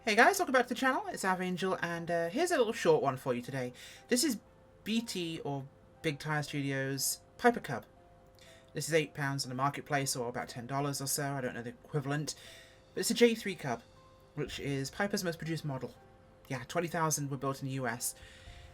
Hey guys, welcome back to the channel. It's Avangel, and here's a little short one for you today. This is BT, or Big Tire Studios, Piper Cub. This is £8 in the marketplace, or about $10 or so, I don't know the equivalent. But it's a J3 Cub, which is Piper's most produced model. Yeah, 20,000 were built in the US.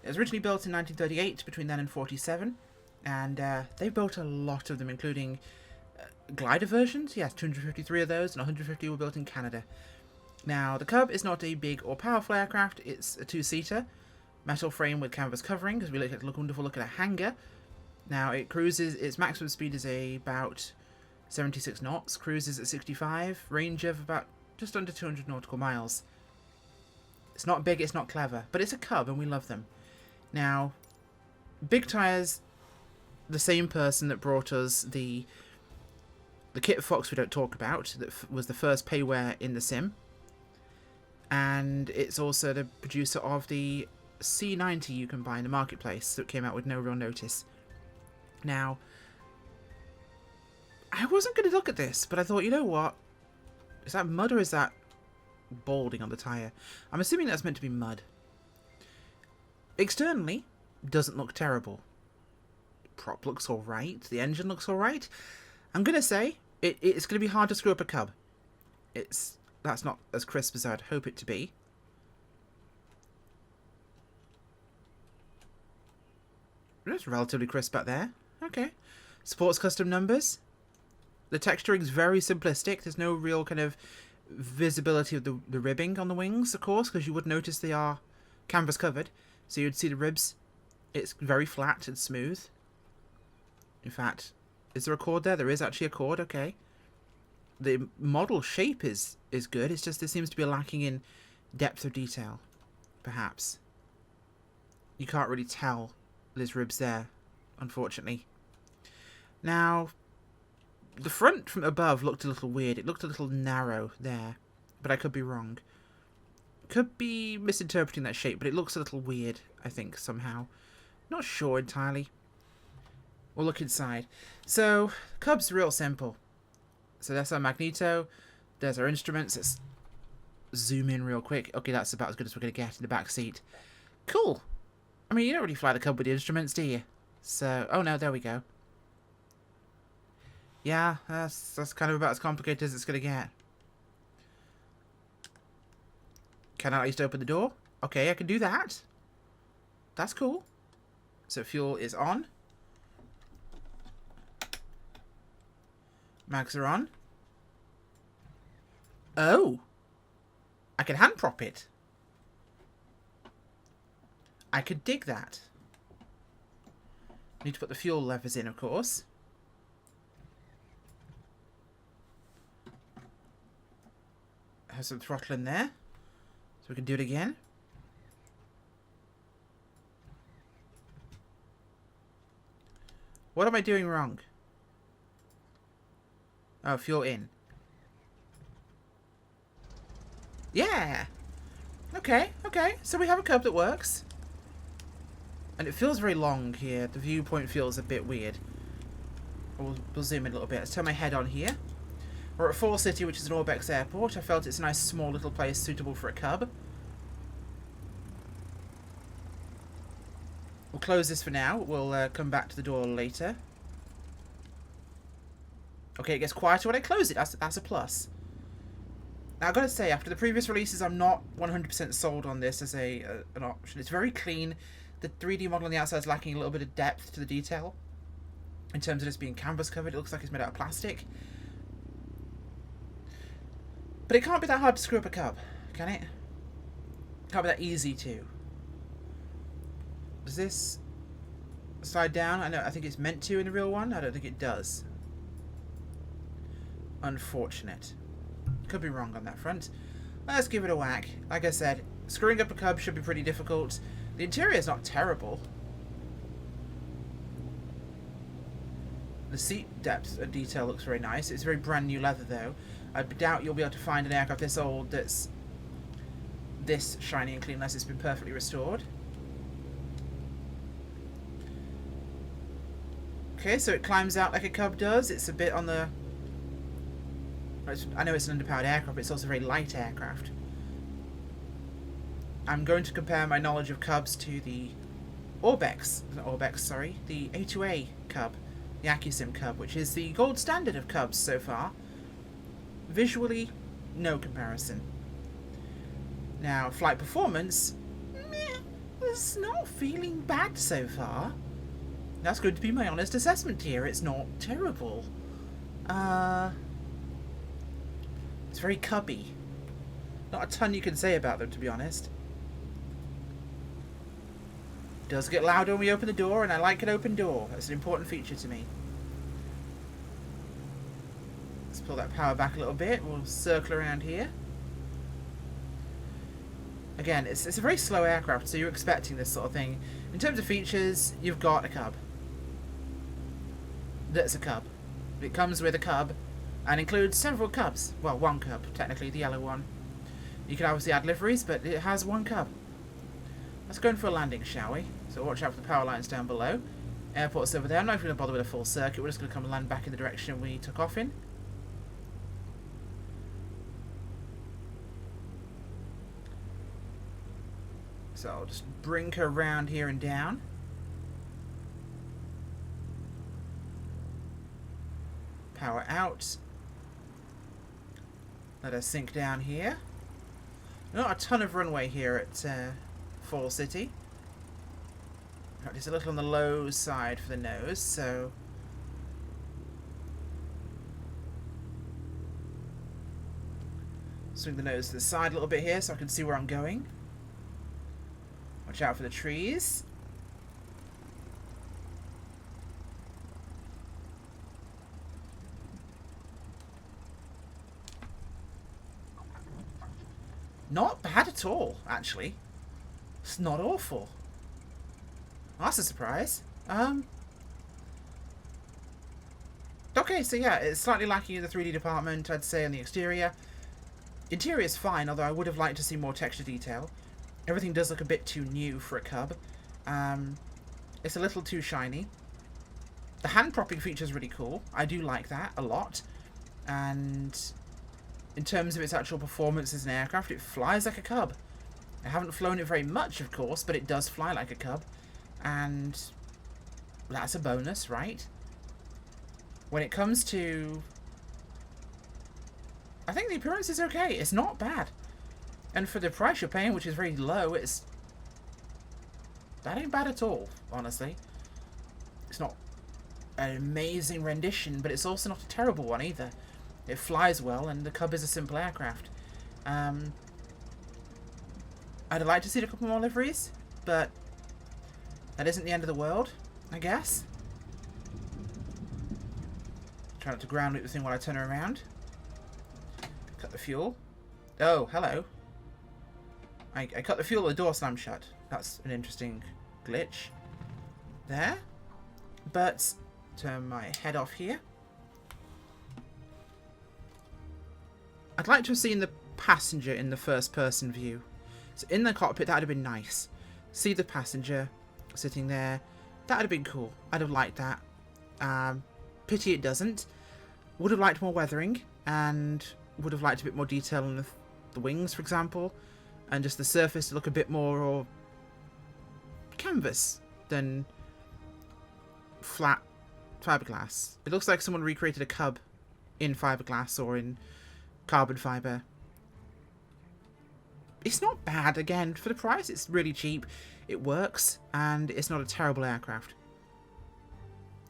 It was originally built in 1938, between then and 47, and they built a lot of them, including glider versions. Yes, 253 of those, and 150 were built in Canada. Now, the Cub is not a big or powerful aircraft. It's a two-seater, metal frame with canvas covering, because we look at the wonderful look at a hangar. Now, it cruises, its maximum speed is about 76 knots, cruises at 65, range of about just under 200 nautical miles. It's not big, it's not clever, but it's a Cub, and we love them. Now, Big Tire's the same person that brought us the Kit Fox we don't talk about, that was the first payware in the sim. And it's also the producer of the C90 you can buy in the marketplace that came out with no real notice. Now, I wasn't going to look at this, but I thought, you know what? Is that mud or is that balding on the tyre? I'm assuming that's meant to be mud. Externally, doesn't look terrible. Prop looks alright. The engine looks alright. I'm going to say, it's going to be hard to screw up a Cub. That's not as crisp as I'd hope it to be. It's relatively crisp back there. Okay. Supports custom numbers. The texturing is very simplistic. There's no real kind of visibility of the ribbing on the wings, of course, because you would notice they are canvas covered. So you'd see the ribs. It's very flat and smooth. In fact, is there a chord there? There is actually a chord, okay. The model shape is good. It's just there seems to be lacking in depth of detail, perhaps. You can't really tell there's ribs there, unfortunately. Now, the front from above looked a little weird. It looked a little narrow there, but I could be wrong. Could be misinterpreting that shape, but it looks a little weird, I think, somehow. Not sure entirely. We'll look inside. So, Cub's real simple. So that's our magneto, there's our instruments. Let's zoom in real quick. Okay, that's about as good as we're going to get in the back seat. Cool. I mean, you don't really fly the Cub with the instruments, do you? So, oh no, there we go. Yeah, that's kind of about as complicated as it's going to get. Can I at least open the door? Okay, I can do that. That's cool. So fuel is on. Mags are on. Oh! I can hand prop it. I could dig that. Need to put the fuel levers in, of course. Have some throttle in there. So we can do it again. What am I doing wrong? Oh, fuel in. Yeah! Okay, okay. So we have a Cub that works. And it feels very long here. The viewpoint feels a bit weird. We'll zoom in a little bit. Let's turn my head on here. We're at Fall City, which is an Orbex airport. I felt it's a nice small little place suitable for a Cub. We'll close this for now. We'll come back to the door later. Okay, it gets quieter when I close it. That's a plus. Now, I've got to say, after the previous releases, I'm not 100% sold on this as an option. It's very clean. The 3D model on the outside is lacking a little bit of depth to the detail. In terms of this being canvas covered, it looks like it's made out of plastic. But it can't be that hard to screw up a Cub, can it? Can't be that easy to. Does this slide down? I think it's meant to in the real one. I don't think it does. Unfortunate. Could be wrong on that front. Let's give it a whack. Like I said, screwing up a Cub should be pretty difficult. The interior is not terrible. The seat depth and detail looks very nice. It's very brand new leather though. I doubt you'll be able to find an aircraft this old that's this shiny and clean unless it's been perfectly restored. Okay, so it climbs out like a Cub does. It's a bit on the I know it's an underpowered aircraft, but it's also a very light aircraft. I'm going to compare my knowledge of cubs to the the A2A Cub, the AccuSim Cub, which is the gold standard of cubs so far. Visually, no comparison. Now, flight performance, meh, it's not feeling bad so far. That's going to be my honest assessment here. It's not terrible. It's very cubby. Not a ton you can say about them, to be honest. It does get louder when we open the door, and I like an open door. That's an important feature to me. Let's pull that power back a little bit. We'll circle around here. Again, it's a very slow aircraft, so you're expecting this sort of thing. In terms of features, you've got a Cub. That's a Cub. It comes with a Cub, and includes several Cubs. Well, one Cub, technically, the yellow one. You can obviously add liveries, but it has one Cub. Let's go in for a landing, shall we? So watch out for the power lines down below. Airport's over there. I'm not even going to bother with a full circuit. We're just going to come and land back in the direction we took off in. So I'll just bring her around here and down. Power out. Let her sink down here. Not a ton of runway here at Fall City. It's a little on the low side for the nose, so... Swing the nose to the side a little bit here so I can see where I'm going. Watch out for the trees. Not bad at all, actually. It's not awful. That's a surprise. Okay, so yeah, it's slightly lacking in the 3D department, I'd say, on the exterior. Interior is fine, although I would have liked to see more texture detail. Everything does look a bit too new for a Cub. It's a little too shiny. The hand propping feature is really cool. I do like that a lot. And in terms of its actual performance as an aircraft, it flies like a Cub. I haven't flown it very much, of course, but it does fly like a Cub. And that's a bonus, right? When it comes to... I think the appearance is okay. It's not bad. And for the price you're paying, which is very low, it's... That ain't bad at all, honestly. It's not an amazing rendition, but it's also not a terrible one either. It flies well, and the Cub is a simple aircraft. I'd like to see a couple more liveries, but that isn't the end of the world, I guess. Try not to ground loop the thing while I turn her around. Cut the fuel. Oh, hello. I cut the fuel, the door slammed shut. That's an interesting glitch. There. But, turn my head off here. I'd like to have seen the passenger in the first person view. So in the cockpit, that would have been nice. See the passenger sitting there. That would have been cool. I'd have liked that. Pity it doesn't. Would have liked more weathering, and would have liked a bit more detail on the wings, for example, and just the surface to look a bit more canvas than flat fiberglass. It looks like someone recreated a Cub in fiberglass or in carbon fiber. It's not bad. Again, for the price, it's really cheap. It works, and it's not a terrible aircraft.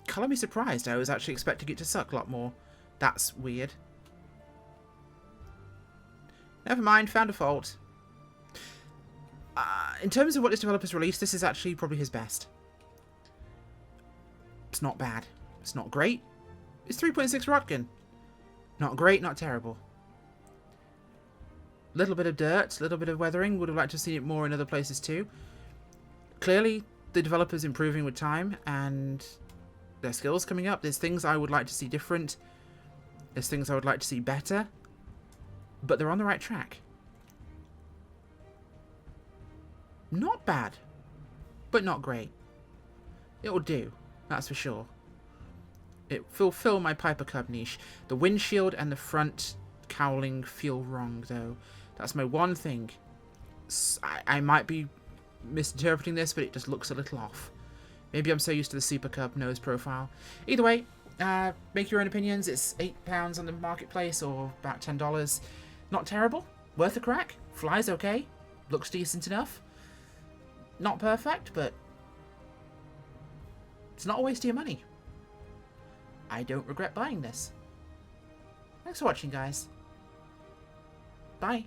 Colour me surprised. I was actually expecting it to suck a lot more. That's weird. Never mind, found a fault. In terms of what this developer's released, this is actually probably his best. It's not bad. It's not great. It's 3.6 Rotgun. Not great, not terrible. Little bit of dirt, little bit of weathering. Would have liked to have seen it more in other places too. Clearly, the developer's improving with time and their skills coming up. There's things I would like to see different. There's things I would like to see better. But they're on the right track. Not bad, but not great. It'll do, that's for sure. It will fill my Piper Cub niche. The windshield and the front cowling feel wrong, though. That's my one thing. I might be misinterpreting this, but it just looks a little off. Maybe I'm so used to the Super Cub nose profile. Either way, make your own opinions. It's £8 on the marketplace, or about $10. Not terrible. Worth a crack. Flies okay. Looks decent enough. Not perfect, but it's not a waste of your money. I don't regret buying this. Thanks for watching, guys. Bye.